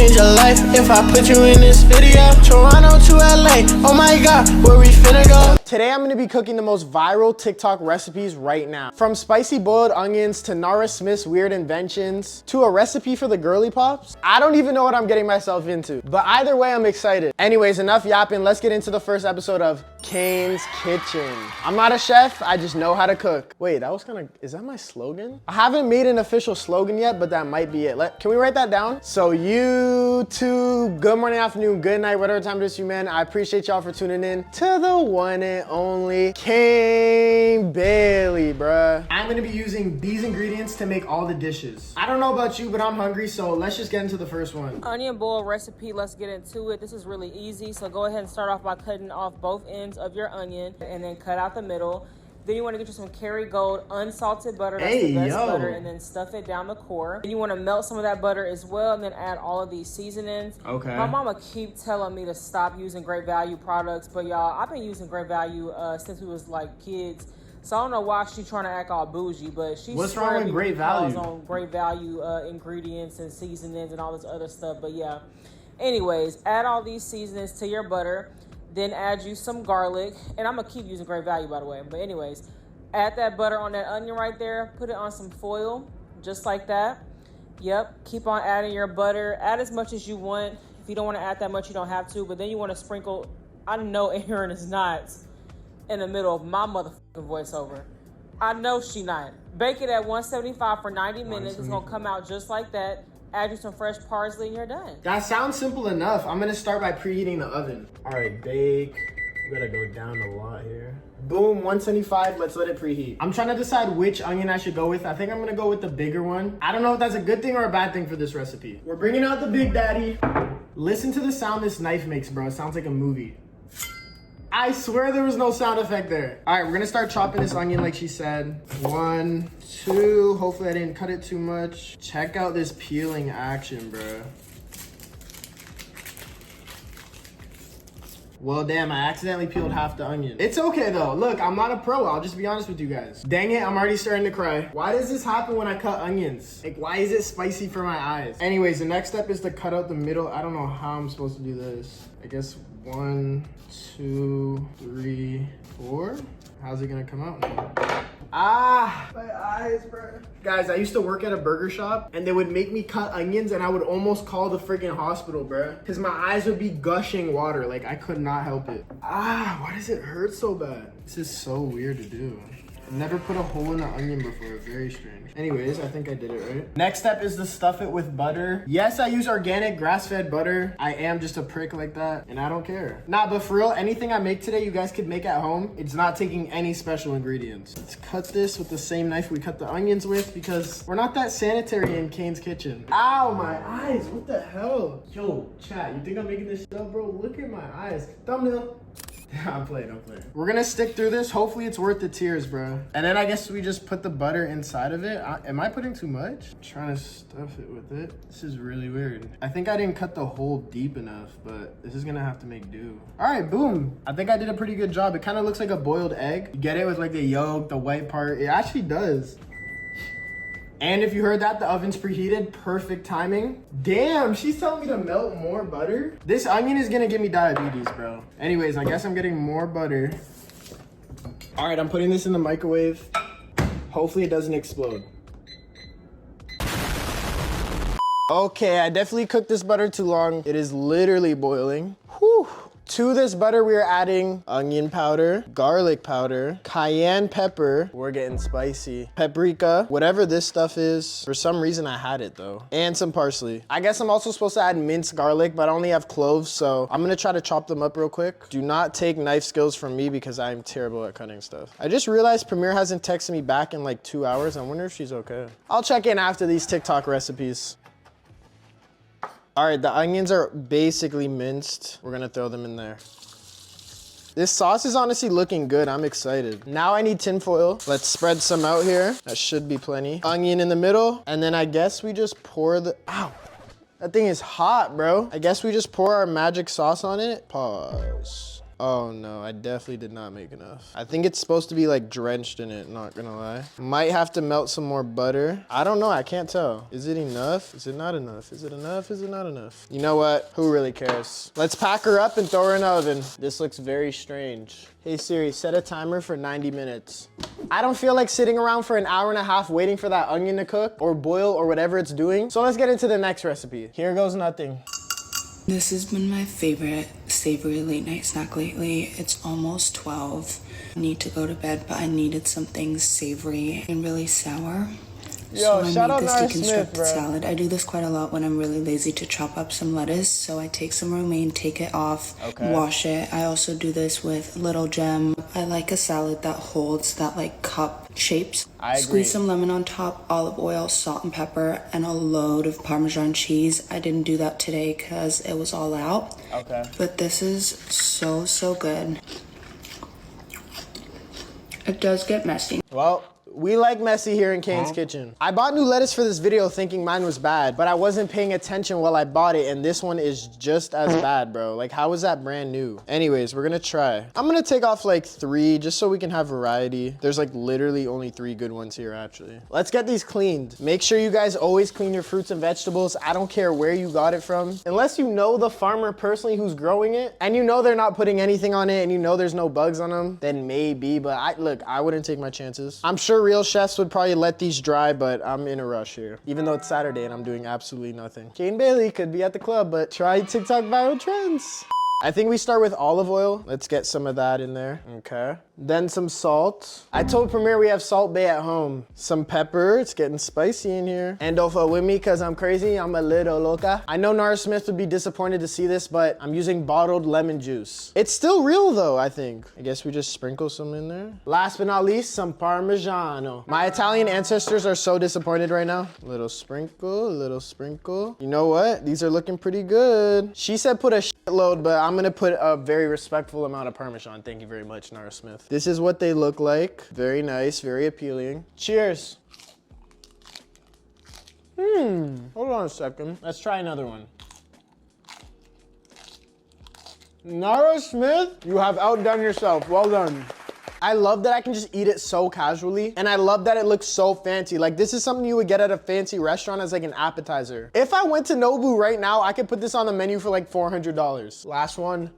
change your life if I put you in this video. Toronto to LA, oh my God, where we finna go? Today I'm gonna be cooking the most viral TikTok recipes right now. From spicy boiled onions to Nara Smith's weird inventions to a recipe for the girly pops. I don't even know what I'm getting myself into, but either way I'm excited. Anyways, enough yapping, let's get into the first episode of Kane's Kitchen. I'm not a chef, I just know how to cook. Wait, that was is that my slogan? I haven't made an official slogan yet, but that might be it. Can we write that down? So YouTube, good morning, afternoon, good night, whatever time it is you, man. I appreciate y'all for tuning in to the one and only Kane Bailey, bruh. I'm gonna be using these ingredients to make all the dishes. I don't know about you, but I'm hungry, so let's just get into the first one. Onion boil recipe, let's get into it. This is really easy, so go ahead and start off by cutting off both ends of your onion and then cut out the middle. Then you want to get you some Kerrygold unsalted butter. That's the best butter, and then stuff it down the core. Then you want to melt some of that butter as well, and then add all of these seasonings. Okay. My mama keep telling me to stop using Great Value products, but y'all, I've been using Great Value since we was like kids. So I don't know why she's trying to act all bougie, but she's what's wrong with Great Value? On Great Value ingredients and seasonings and all this other stuff. But yeah. Anyways, add all these seasonings to your butter. Then add you some garlic, and I'm gonna keep using Great Value, by the way. But anyways, add that butter on that onion right there. Put it on some foil, just like that. Yep, keep on adding your butter. Add as much as you want. If you don't want to add that much, you don't have to. But then you want to sprinkle. I know Aaron is not in the middle of my motherfucking voiceover. I know she not. Bake it at 175 for 90 minutes. It's gonna come out just like that. Add you some fresh parsley and you're done. That sounds simple enough. I'm gonna start by preheating the oven. All right, bake. We gotta go down a lot here. Boom, 175, let's let it preheat. I'm trying to decide which onion I should go with. I think I'm gonna go with the bigger one. I don't know if that's a good thing or a bad thing for this recipe. We're bringing out the Big Daddy. Listen to the sound this knife makes, bro. It sounds like a movie. I swear there was no sound effect there. All right, we're gonna start chopping this onion like she said. 1, 2, hopefully I didn't cut it too much. Check out this peeling action, bro. Well, damn, I accidentally peeled half the onion. It's okay though. Look, I'm not a pro. I'll just be honest with you guys. Dang it, I'm already starting to cry. Why does this happen when I cut onions? Like, why is it spicy for my eyes? Anyways, the next step is to cut out the middle. I don't know how I'm supposed to do this. I guess 1, 2, 3, 4. How's it gonna come out now? Ah, my eyes, bro. Guys, I used to work at a burger shop and they would make me cut onions and I would almost call the freaking hospital, bro. Cause my eyes would be gushing water. Like, I could not help it. Ah, why does it hurt so bad? This is so weird to do. I've never put a hole in an onion before, very strange. Anyways, I think I did it right. Next step is to stuff it with butter. Yes, I use organic grass-fed butter. I am just a prick like that, and I don't care. Nah, but for real, anything I make today, you guys could make at home. It's not taking any special ingredients. Let's cut this with the same knife we cut the onions with because we're not that sanitary in Kane's Kitchen. Ow, my eyes, what the hell? Yo, chat, you think I'm making this shit up, bro? Look at my eyes. Thumbnail. I'm playing. We're gonna stick through this. Hopefully it's worth the tears, bro. And then I guess we just put the butter inside of it. Am I putting too much? I'm trying to stuff it with it. This is really weird. I think I didn't cut the hole deep enough, but this is gonna have to make do. All right, boom. I think I did a pretty good job. It kind of looks like a boiled egg. You get it with like the yolk, the white part. It actually does. And if you heard that, the oven's preheated, perfect timing. Damn, she's telling me to melt more butter. This onion is gonna give me diabetes, bro. Anyways, I guess I'm getting more butter. All right, I'm putting this in the microwave. Hopefully it doesn't explode. Okay, I definitely cooked this butter too long. It is literally boiling. Whew. To this butter, we are adding onion powder, garlic powder, cayenne pepper. We're getting spicy. Paprika, whatever this stuff is. For some reason, I had it though. And some parsley. I guess I'm also supposed to add minced garlic, but I only have cloves, so I'm gonna try to chop them up real quick. Do not take knife skills from me because I'm terrible at cutting stuff. I just realized Premier hasn't texted me back in like 2 hours. I wonder if she's okay. I'll check in after these TikTok recipes. All right, the onions are basically minced. We're gonna throw them in there. This sauce is honestly looking good. I'm excited. Now I need tin foil. Let's spread some out here. That should be plenty. Onion in the middle. And then I guess we just pour the, ow. That thing is hot, bro. I guess we just pour our magic sauce on it. Pause. Oh no, I definitely did not make enough. I think it's supposed to be like drenched in it, not gonna lie. Might have to melt some more butter. I don't know, I can't tell. Is it enough? Is it not enough? Is it enough? Is it not enough? You know what? Who really cares? Let's pack her up and throw her in the oven. This looks very strange. Hey Siri, set a timer for 90 minutes. I don't feel like sitting around for an hour and a half waiting for that onion to cook or boil or whatever it's doing. So let's get into the next recipe. Here goes nothing. This has been my favorite savory late night snack lately. It's almost 12. I need to go to bed, but I needed something savory and really sour. Yo, so shout I out made Nars this Smith, deconstructed bro. salad. I do this quite a lot when I'm really lazy to chop up some lettuce. So I take some romaine, take it off, wash it. I also do this with Little Gem. I like a salad that holds that like cup shapes. I agree. Squeeze some lemon on top, olive oil, salt and pepper, and a load of Parmesan cheese. I didn't do that today because it was all out. Okay. But this is so, so good. It does get messy. Well, we like messy here in Kane's Kitchen. I bought new lettuce for this video thinking mine was bad, but I wasn't paying attention while I bought it, and this one is just as bad, bro. Like, how is that brand new? Anyways, we're gonna try. I'm gonna take off like 3 just so we can have variety. There's like literally only 3 good ones here, actually. Let's get these cleaned. Make sure you guys always clean your fruits and vegetables. I don't care where you got it from. Unless you know the farmer personally who's growing it, and you know they're not putting anything on it, and you know there's no bugs on them, then maybe, but I wouldn't take my chances. I'm sure real chefs would probably let these dry, but I'm in a rush here. Even though it's Saturday and I'm doing absolutely nothing. Kane Bailey could be at the club, but try TikTok viral trends. I think we start with olive oil. Let's get some of that in there. Okay. Then some salt. I told Premier we have Salt Bay at home. Some pepper. It's getting spicy in here. And don't fuck with me because I'm crazy. I'm a little loca. I know Nars Smith would be disappointed to see this, but I'm using bottled lemon juice. It's still real though, I think. I guess we just sprinkle some in there. Last but not least, some Parmigiano. My Italian ancestors are so disappointed right now. Little sprinkle, little sprinkle. You know what? These are looking pretty good. She said put a shitload, but I'm gonna put a very respectful amount of Parmesan. Thank you very much, Nars Smith. This is what they look like. Very nice, very appealing. Cheers. Hold on a second. Let's try another one. Nars Smith, you have outdone yourself. Well done. I love that I can just eat it so casually, and I love that it looks so fancy. Like, this is something you would get at a fancy restaurant as like an appetizer. If I went to Nobu right now, I could put this on the menu for like $400. Last one.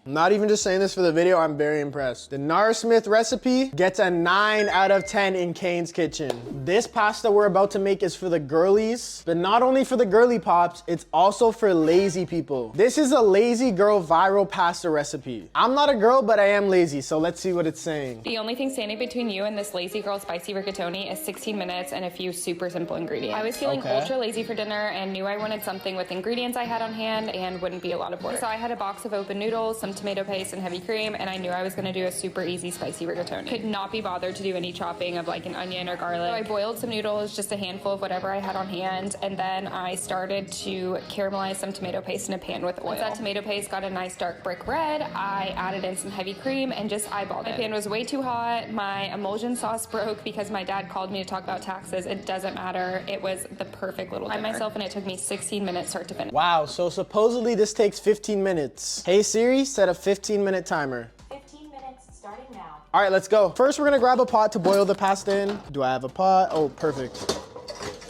Not even just saying this for the video, I'm very impressed. The Nars Smith recipe gets a 9 out of 10 in Kane's Kitchen. This pasta we're about to make is for the girlies, but not only for the girly pops, it's also for lazy people. This is a lazy girl viral pasta recipe. I'm not a girl, but I am lazy, so let's see what it's saying. The only thing standing between you and this lazy girl spicy rigatoni is 16 minutes and a few super simple ingredients. I was feeling ultra lazy for dinner and knew I wanted something with ingredients I had on hand and wouldn't be a lot of work. So I had a box of open noodles, some tomato paste, and heavy cream, and I knew I was gonna do a super easy spicy rigatoni. Could not be bothered to do any chopping of like an onion or garlic. So I boiled some noodles, just a handful of whatever I had on hand, and then I started to caramelize some tomato paste in a pan with oil. Once that tomato paste got a nice dark brick red, I added in some heavy cream and just eyeballed it. My pan was way too hot. My emulsion sauce broke because my dad called me to talk about taxes. It doesn't matter. It was the perfect little dinner. I myself, and it took me 16 minutes start to finish. Wow, so supposedly this takes 15 minutes. Hey Siri, set a 15-minute timer. 15 minutes starting now. All right, let's go. First, we're gonna grab a pot to boil the pasta in. Do I have a pot? Oh, perfect.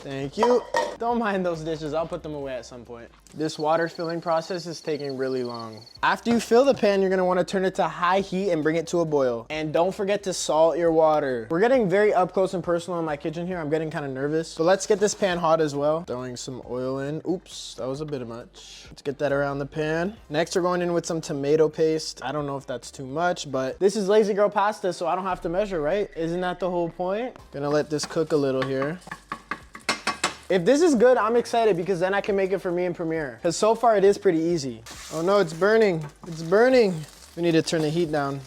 Thank you. Don't mind those dishes, I'll put them away at some point. This water filling process is taking really long. After you fill the pan, you're gonna wanna turn it to high heat and bring it to a boil. And don't forget to salt your water. We're getting very up close and personal in my kitchen here. I'm getting kind of nervous. So let's get this pan hot as well. Throwing some oil in. Oops, that was a bit much. Let's get that around the pan. Next, we're going in with some tomato paste. I don't know if that's too much, but this is lazy girl pasta, so I don't have to measure, right? Isn't that the whole point? Gonna let this cook a little here. If this is good, I'm excited because then I can make it for me and Premier. Because so far it is pretty easy. Oh no, it's burning. It's burning. We need to turn the heat down.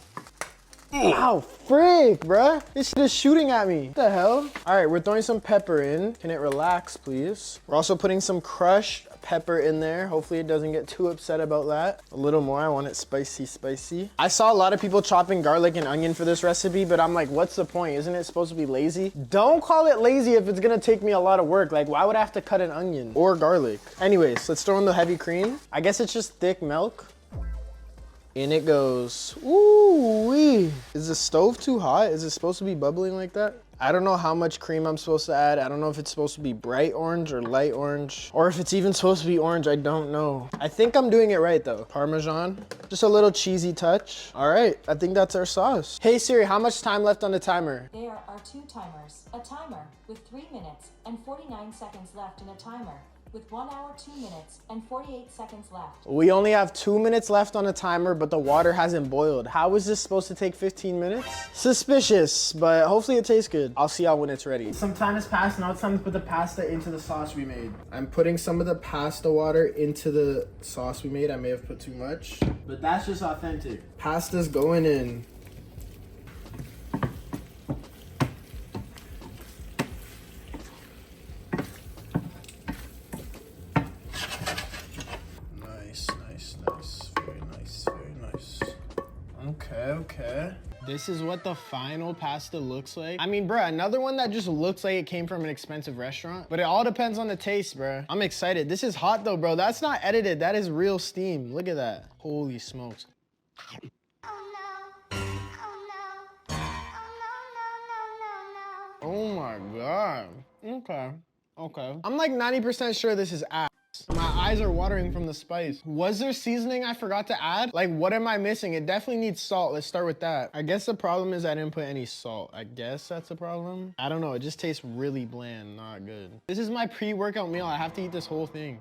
Ow, frick, bruh. This shit is shooting at me. What the hell? All right, we're throwing some pepper in. Can it relax, please? We're also putting some crushed pepper in there. Hopefully it doesn't get too upset about that. A little more, I want it spicy, spicy. I saw a lot of people chopping garlic and onion for this recipe, but I'm like, what's the point? Isn't it supposed to be lazy? Don't call it lazy if it's gonna take me a lot of work. Like, why would I have to cut an onion or garlic? Anyways, let's throw in the heavy cream. I guess it's just thick milk. In it goes. Ooh-wee. Is the stove too hot? Is it supposed to be bubbling like that? I don't know how much cream I'm supposed to add. I don't know if it's supposed to be bright orange or light orange, or if it's even supposed to be orange. I don't know. I think I'm doing it right though. Parmesan, just a little cheesy touch. All right, I think that's our sauce. Hey Siri, how much time left on the timer? There are 2 timers. A timer with 3 minutes and 49 seconds left and a timer with 1 hour, 2 minutes and 48 seconds left. We only have 2 minutes left on the timer, but the water hasn't boiled. How is this supposed to take 15 minutes? Suspicious, but hopefully it tastes good. I'll see y'all when it's ready. Some time has passed, now it's time to put the pasta into the sauce we made. I'm putting some of the pasta water into the sauce we made. I may have put too much, but that's just authentic. Pasta's going in. Okay. This is what the final pasta looks like. I mean, bruh, another one that just looks like it came from an expensive restaurant, but it all depends on the taste, bruh. I'm excited. This is hot though, bro. That's not edited. That is real steam. Look at that. Holy smokes. Oh my God. Okay. I'm like 90% sure this is ass. My eyes are watering from the spice. Was there seasoning I forgot to add? Like, what am I missing? It definitely needs salt. Let's start with that. I guess the problem is I didn't put any salt. I guess that's the problem. I don't know. It just tastes really bland. Not good. This is my pre-workout meal. I have to eat this whole thing.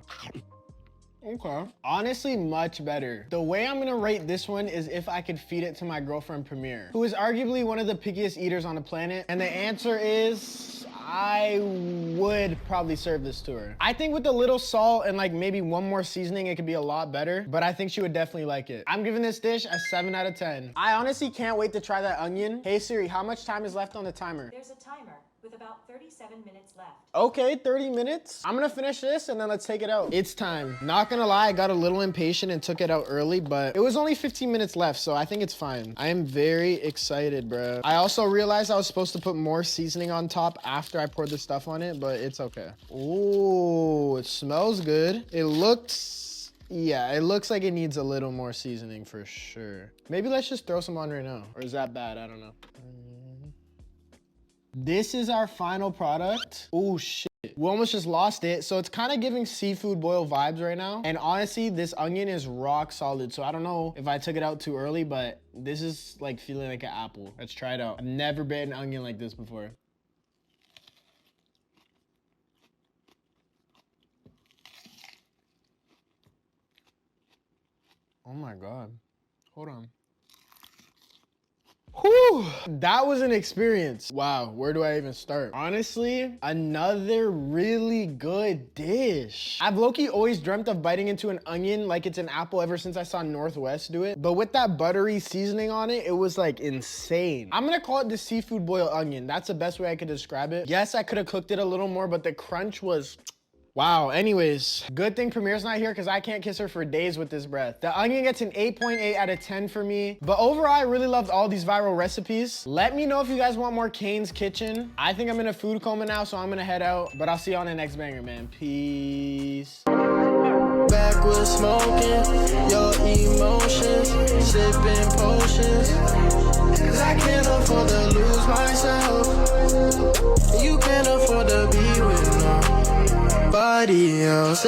Okay. Honestly, much better. The way I'm gonna rate this one is if I could feed it to my girlfriend Premier, who is arguably one of the pickiest eaters on the planet. And the answer is, I would probably serve this to her. I think with a little salt and like maybe one more seasoning, it could be a lot better, but I think she would definitely like it. I'm giving this dish a 7 out of 10. I honestly can't wait to try that onion. Hey Siri, how much time is left on the timer? There's a timer with about 37 minutes left. Okay, 30 minutes. I'm gonna finish this and then let's take it out. It's time. Not gonna lie, I got a little impatient and took it out early, but it was only 15 minutes left, so I think it's fine. I am very excited, bro. I also realized I was supposed to put more seasoning on top after I poured the stuff on it, but it's okay. Oh, it smells good. It looks, yeah, it looks like it needs a little more seasoning for sure. Maybe let's just throw some on right now. Or is that bad? I don't know. This is our final product. Oh shit, we almost just lost it. So it's kind of giving seafood boil vibes right now. And honestly, this onion is rock solid. So I don't know if I took it out too early, but this is like feeling like an apple. Let's try it out. I've never bitten an onion like this before. Oh my God, hold on. Whew, that was an experience. Wow, where do I even start? Honestly, another really good dish. I've low-key always dreamt of biting into an onion like it's an apple ever since I saw Northwest do it. But with that buttery seasoning on it, it was like insane. I'm gonna call it the seafood boiled onion. That's the best way I could describe it. Yes, I could have cooked it a little more, but the crunch was... Wow, anyways, good thing Premier's not here because I can't kiss her for days with this breath. The onion gets an 8.8 out of 10 for me. But overall, I really loved all these viral recipes. Let me know if you guys want more Kane's Kitchen. I think I'm in a food coma now, so I'm gonna head out. But I'll see you on the next banger, man. Peace. Back with smoking, your emotions, sipping potions. Cause I can't afford to lose myself. You can't afford to be with nobody else.